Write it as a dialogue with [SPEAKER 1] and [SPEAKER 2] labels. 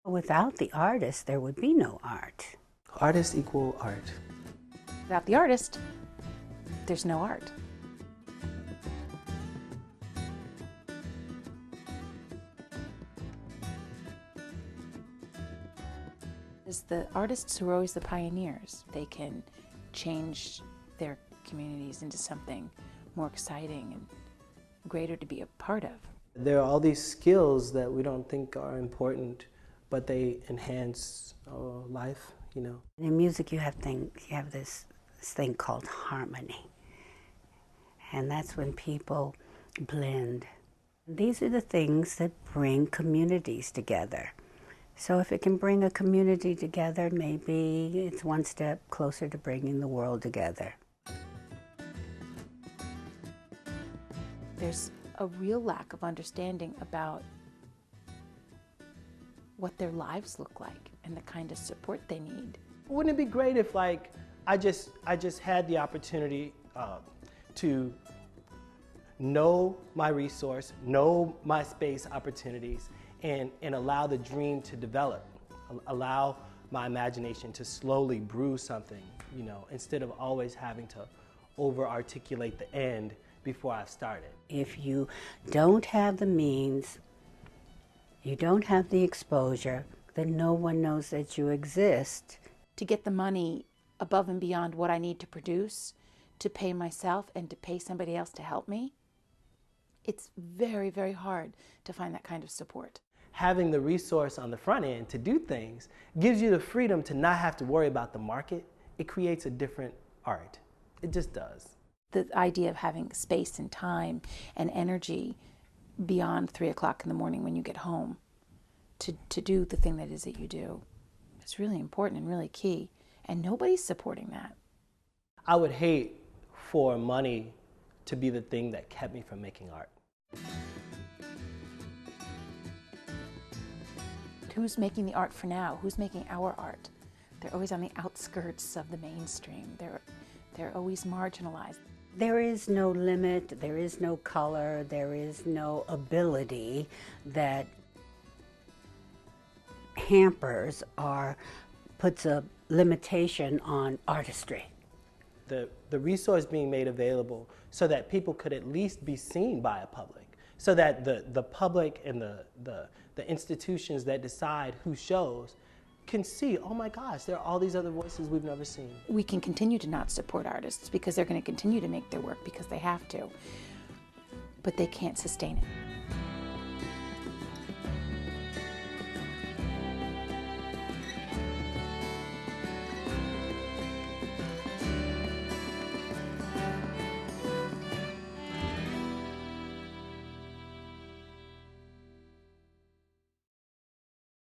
[SPEAKER 1] Without the artist, there would be no art.
[SPEAKER 2] Artists equal art.
[SPEAKER 3] Without the artist, there's no art. It's the artists who are always the pioneers. They can change their communities into something more exciting and greater to be a part of.
[SPEAKER 2] There are all these skills that we don't think are important, but they enhance our life, you know.
[SPEAKER 1] In music, you have this thing called harmony, and that's when people blend. These are the things that bring communities together. So if it can bring a community together, maybe it's one step closer to bringing the world together.
[SPEAKER 3] There's a real lack of understanding about what their lives look like and the kind of support they need.
[SPEAKER 2] Wouldn't it be great if, like, I just had the opportunity to know my resource, know my space opportunities, and allow the dream to develop, allow my imagination to slowly brew something, you know, instead of always having to over-articulate the end before I've started.
[SPEAKER 1] If you don't have the means, you don't have the exposure, then no one knows that you exist.
[SPEAKER 3] To get the money above and beyond what I need to produce, to pay myself and to pay somebody else to help me, it's very, very hard to find that kind of support.
[SPEAKER 2] Having the resource on the front end to do things gives you the freedom to not have to worry about the market. It creates a different art. It just does.
[SPEAKER 3] The idea of having space and time and energy beyond 3 o'clock in the morning when you get home to do the thing that is that you do is really important and really key, and nobody's supporting that.
[SPEAKER 2] I would hate for money to be the thing that kept me from making art.
[SPEAKER 3] Who's making the art for now? Who's making our art? They're always on the outskirts of the mainstream. They're always marginalized.
[SPEAKER 1] There is no limit, there is no color, there is no ability that hampers or puts a limitation on artistry.
[SPEAKER 2] The resource being made available so that people could at least be seen by a public, so that the public and the institutions that decide who shows can see, oh my gosh, there are all these other voices we've never seen.
[SPEAKER 3] We can continue to not support artists because they're going to continue to make their work because they have to, but they can't sustain it.